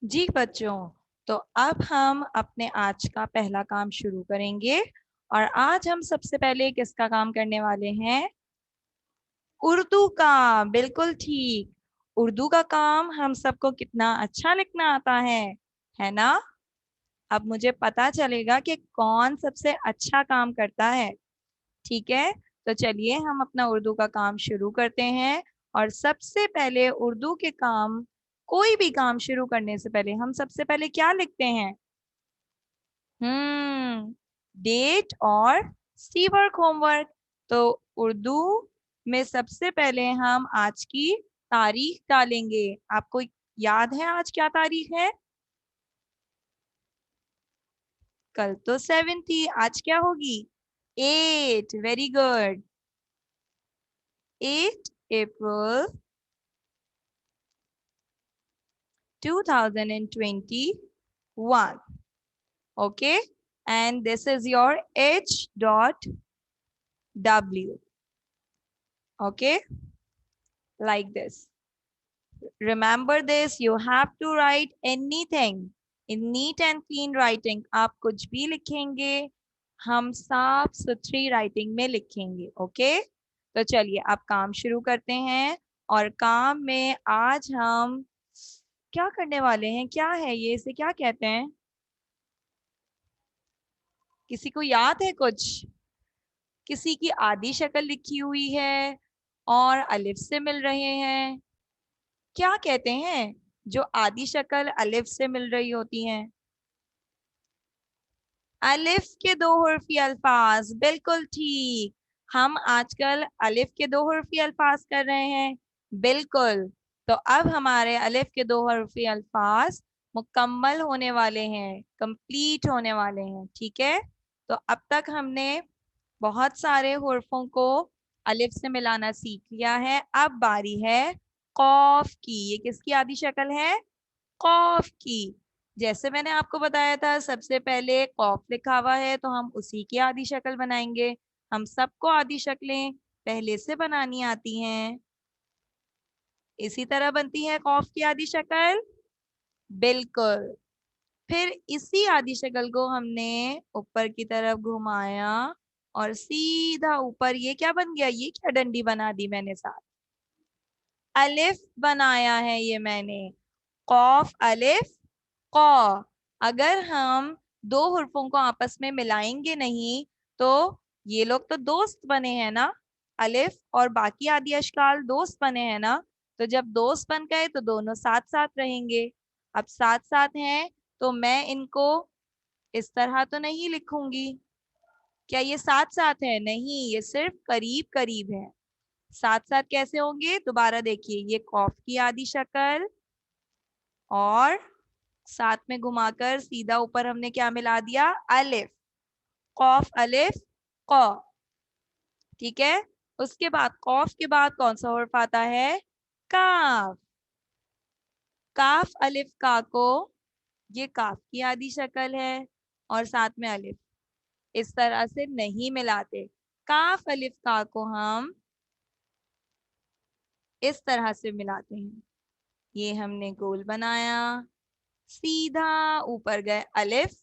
जी बच्चों, तो अब हम अपने आज का पहला काम शुरू करेंगे। और आज हम सबसे पहले किसका काम करने वाले हैं? उर्दू का। बिल्कुल ठीक। उर्दू का काम हम सबको कितना अच्छा लिखना आता है ना? अब मुझे पता चलेगा कि कौन सबसे अच्छा काम करता है। ठीक है, तो चलिए हम अपना उर्दू का काम शुरू करते हैं। और सबसे पहले उर्दू के काम, कोई भी काम शुरू करने से पहले हम सबसे पहले क्या लिखते हैं? हम्म डेट और सी वर्क होमवर्क। तो उर्दू में सबसे पहले हम आज की तारीख डालेंगे। आपको याद है आज क्या तारीख है? कल तो 7 थी, आज क्या होगी? 8। Very good. 8 April 2021. Okay, and this is your H.W. Okay, like this. Remember this, you have to write anything in neat and clean writing. आप कुछ भी लिखेंगे हम साफ सुथरी राइटिंग में लिखेंगे। ओके, तो चलिए अब काम शुरू करते हैं। और काम में आज हम क्या करने वाले हैं? क्या है ये, इसे क्या कहते हैं? किसी को याद है कुछ? किसी की आधी शक्ल लिखी हुई है और अलिफ से मिल रहे हैं। क्या कहते हैं जो आधी शक्ल अलिफ से मिल रही होती हैं? अलिफ के दो हुर्फी अल्फाज। बिल्कुल ठीक। हम आजकल अलिफ के दो हुर्फी अल्फाज कर रहे हैं। बिल्कुल। तो अब हमारे अलिफ के दो हुर्फी अल्फाज मुकम्मल होने वाले हैं, कंप्लीट होने वाले हैं। ठीक है, तो अब तक हमने बहुत सारे हुर्फों को अलिफ से मिलाना सीख लिया है। अब बारी है कौफ की। ये किसकी आधी शक्ल है? कौफ की। जैसे मैंने आपको बताया था, सबसे पहले कौफ लिखा हुआ है तो हम उसी की आधी शक्ल बनाएंगे। हम सबको आधी शक्लें पहले से बनानी आती हैं। इसी तरह बनती है कौफ की आधी शक्ल। बिल्कुल। फिर इसी आधी शक्ल को हमने ऊपर की तरफ घुमाया और सीधा ऊपर ये क्या बन गया? ये क्या डंडी बना दी मैंने साथ? अलिफ बनाया है ये मैंने। कौफ अलिफ कौ। अगर हम दो हुर्फों को आपस में मिलाएंगे नहीं तो ये लोग तो दोस्त बने हैं ना। अलिफ और बाकी आदि अशकाल दोस्त बने हैं ना। तो जब दोस्त बन गए तो दोनों साथ साथ रहेंगे। अब साथ साथ हैं तो मैं इनको इस तरह तो नहीं लिखूंगी। क्या ये साथ साथ है? नहीं, ये सिर्फ करीब करीब है। साथ साथ कैसे होंगे? दोबारा देखिए, ये कौफ की आधी शक्ल और साथ में घुमाकर सीधा ऊपर हमने क्या मिला दिया? अलिफ। कौफ अलिफ कौ। ठीक है, उसके बाद कौफ के बाद कौन सा हर्फ आता है? काफ। काफ अलिफ का को, ये काफ की आधी शक्ल है और साथ में अलिफ। इस तरह से नहीं मिलाते। काफ अलिफ का को हम इस तरह से मिलाते हैं। ये हमने गोल बनाया, सीधा ऊपर गए अलिफ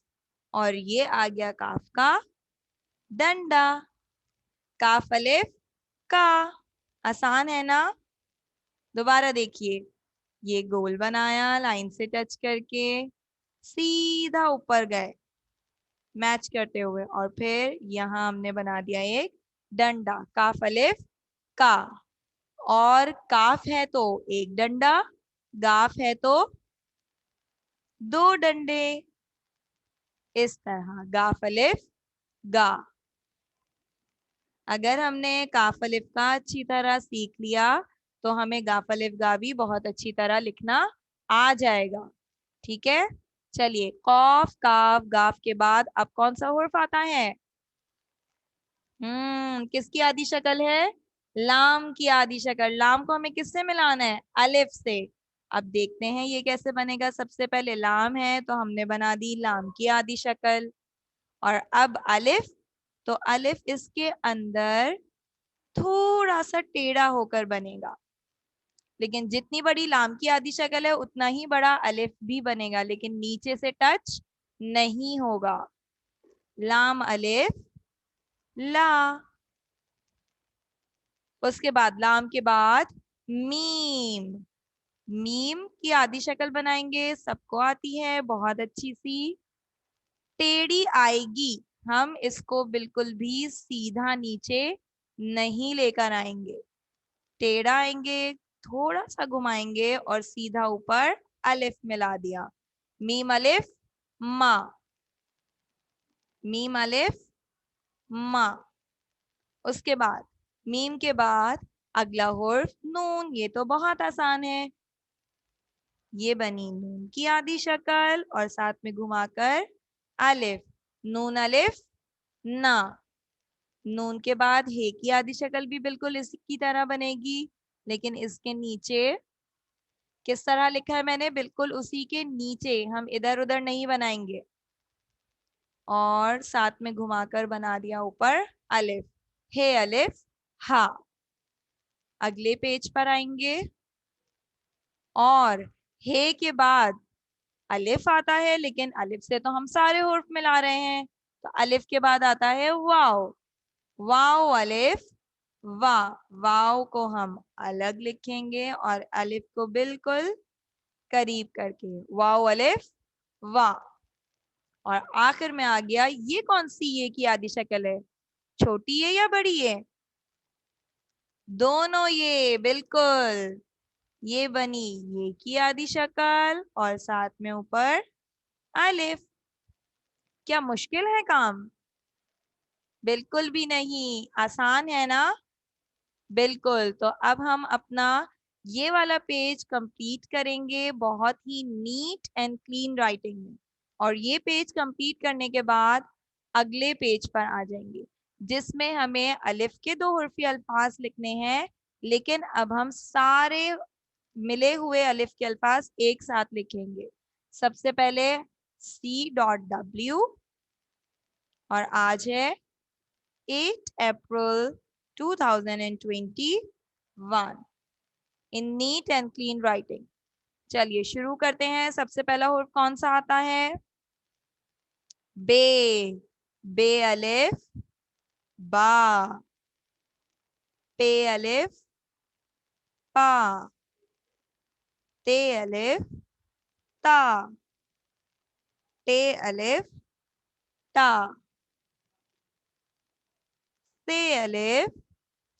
और ये आ गया काफ का डंडा। काफ अलिफ का। आसान है ना? दोबारा देखिए, ये गोल बनाया लाइन से टच करके, सीधा ऊपर गए मैच करते हुए और फिर यहाँ हमने बना दिया एक डंडा। काफ अलिफ का। और काफ है तो एक डंडा, गाफ है तो दो डंडे। इस तरह गाफ अलिफ गा। अगर हमने काफ अलिफ का अच्छी तरह सीख लिया तो हमें गाफ अलिफ गा भी बहुत अच्छी तरह लिखना आ जाएगा। ठीक है, चलिए कौफ काफ गाफ के बाद अब कौन सा हुर्फ आता है? किसकी आधी शक्ल है? लाम की आधी शक्ल। लाम को हमें किससे मिलाना है? अलिफ से। अब देखते हैं ये कैसे बनेगा। सबसे पहले लाम है तो हमने बना दी लाम की आधी शक्ल। और अब अलिफ, तो अलिफ इसके अंदर थोड़ा सा टेढ़ा होकर बनेगा। लेकिन जितनी बड़ी लाम की आधी शक्ल है उतना ही बड़ा अलिफ भी बनेगा, लेकिन नीचे से टच नहीं होगा। लाम अलिफ ला। उसके बाद लाम के बाद मीम। मीम की आधी शक्ल बनाएंगे, सबको आती है, बहुत अच्छी सी। टेढ़ी आएगी, हम इसको बिल्कुल भी सीधा नीचे नहीं लेकर आएंगे, टेढ़ा आएंगे, थोड़ा सा घुमाएंगे और सीधा ऊपर अलिफ मिला दिया। मीम अलिफ मा, मीम अलिफ मा। उसके बाद मीम के बाद अगला हुर्फ नून। ये तो बहुत आसान है, ये बनी नून की आधी शक्ल और साथ में घुमाकर अलिफ। नून अलिफ ना। नून के बाद हे की आधी शक्ल भी बिल्कुल इसकी तरह बनेगी, लेकिन इसके नीचे किस तरह लिखा है मैंने, बिल्कुल उसी के नीचे, हम इधर उधर नहीं बनाएंगे। और साथ में घुमाकर बना दिया ऊपर अलिफ। हे अलिफ हा। अगले पेज पर आएंगे और हे के बाद अलिफ आता है, लेकिन अलिफ से तो हम सारे हुर्फ मिला रहे हैं, तो अलिफ के बाद आता है वाव। वाव अलिफ वा। वाव को हम अलग लिखेंगे और अलिफ को बिल्कुल करीब करके, वाव अलिफ वा। और आखिर में आ गया, ये कौन सी ये की आधी शक्ल है, छोटी है या बड़ी है? दोनों ये, बिल्कुल ये बनी ये की आधी शक्ल और साथ में ऊपर अलिफ। क्या मुश्किल है काम? बिल्कुल भी नहीं, आसान है ना। बिल्कुल। तो अब हम अपना ये वाला पेज कंप्लीट करेंगे बहुत ही नीट एंड क्लीन राइटिंग में, और ये पेज कंप्लीट करने के बाद अगले पेज पर आ जाएंगे जिसमें हमें अलिफ के दो हुर्फी अल्फाज लिखने हैं, लेकिन अब हम सारे मिले हुए अलिफ के अल्फाज एक साथ लिखेंगे। सबसे पहले C.W और आज है 8 अप्रैल 2021 इन नीट एंड क्लीन राइटिंग। चलिए शुरू करते हैं। सबसे पहला हुर्फ कौन सा आता है? बे। बे अलिफ बा। पे अलिफ पा। ते अलिफ ता। टे अलिफ ता। से अलिफ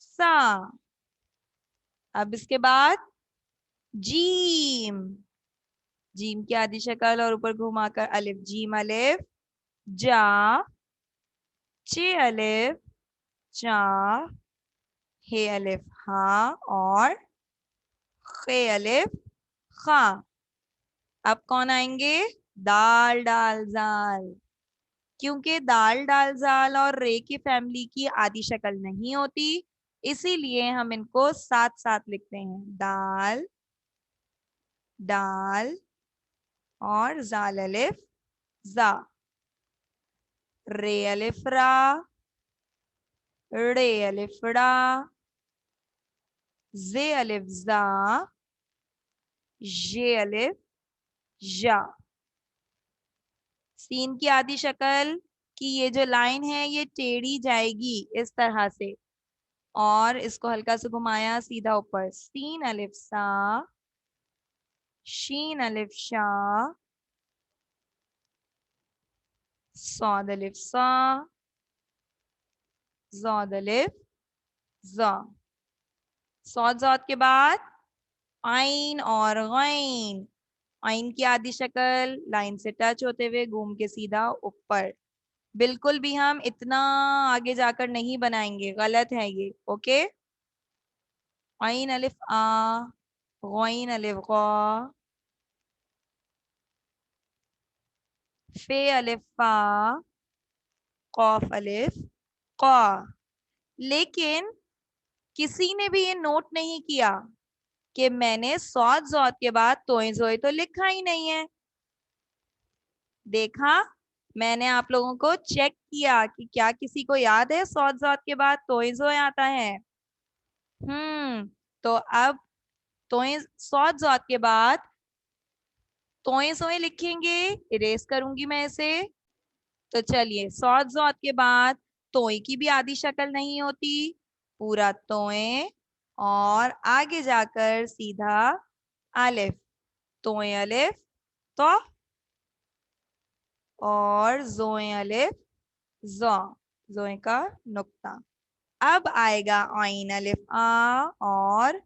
सा। अब इसके बाद जीम। जीम की आधी शक्ल और ऊपर घुमाकर अलिफ। जीम अलिफ जा। चे अलिफ जा। हे अलिफ हा और खे अलिफ खा। अब कौन आएंगे? दाल डाल जाल। क्योंकि दाल डाल जाल और रे की फैमिली की आधी शक्ल नहीं होती, इसीलिए हम इनको साथ साथ लिखते हैं। दाल डाल और जाल अलिफ जा। रे अलिफ रा। रे अलिफ ड़ा। जे अलिफ जा। जे अलिफ जा। सीन की आधी शक्ल की ये जो लाइन है ये टेढ़ी जाएगी इस तरह से, और इसको हल्का से घुमाया सीधा ऊपर। सीन अलिफ सा। शीन अलिफ शा। सौद अलिफ सा। जौद अलिफ जा। सौद जौद के बाद आइन और गैन। आइन की आधी शक्ल लाइन से टच होते हुए घूम के सीधा ऊपर। बिल्कुल भी हम इतना आगे जाकर नहीं बनाएंगे, गलत है ये। ओके। आइन अलिफ आ। गैन अलिफ गा। फे अलिफ फा। कौफ अलिफ क़ा। लेकिन किसी ने भी ये नोट नहीं किया कि मैंने सौद जौद के बाद तोय जोय तो लिखा ही नहीं है। देखा, मैंने आप लोगों को चेक किया कि क्या किसी को याद है सौद जौद के बाद तोय जोय आता है? तो अब तोए सौत ज़ौत के बाद तोए सोए लिखेंगे, इरेज करूंगी मैं इसे। तो चलिए, सौत ज़ौत के बाद तोए की भी आधी शक्ल नहीं होती, पूरा तोए और आगे जाकर सीधा अलिफ, तोए अलिफ तो, और जोए अलिफ जो, जोए का नुक्ता। अब आएगा आइन अलिफ आ और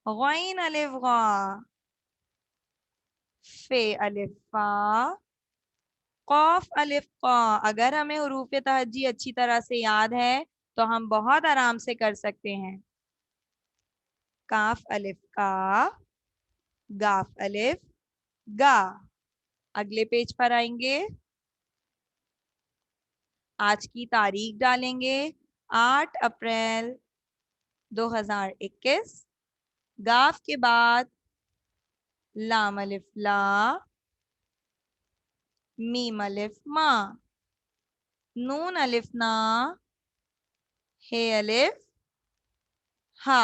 गौइन अलिफ गा, फे अलिफ फा, कौफ अलिफ क़ा। अगर हमें हुरूफ तहज्जी अच्छी तरह से याद है तो हम बहुत आराम से कर सकते हैं। काफ अलिफ का, गाफ अलिफ गा। अगले पेज पर आएंगे, आज की तारीख डालेंगे 8 अप्रैल 2021। गाफ के बाद लाम अलिफ ला, मीम अलिफ मा, नून अलिफ ना, हे अलिफ हा।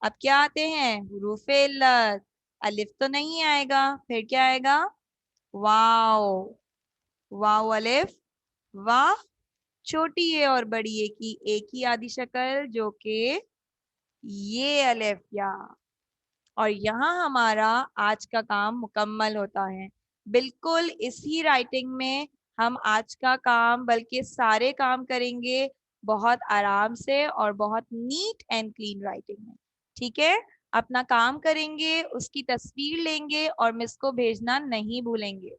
अब क्या आते हैं हुरूफे इल्लत। अलिफ तो नहीं आएगा, फिर क्या आएगा, वाव, वाव अलिफ वाह, छोटी ए और बड़ी ए की एक ही आधी शक्ल जो कि ये अलिफ या। और यहाँ हमारा आज का काम मुकम्मल होता है। बिल्कुल इसी राइटिंग में हम आज का काम, बल्कि सारे काम करेंगे बहुत आराम से और बहुत नीट एंड क्लीन राइटिंग में। ठीक है, अपना काम करेंगे, उसकी तस्वीर लेंगे और मिस को भेजना नहीं भूलेंगे।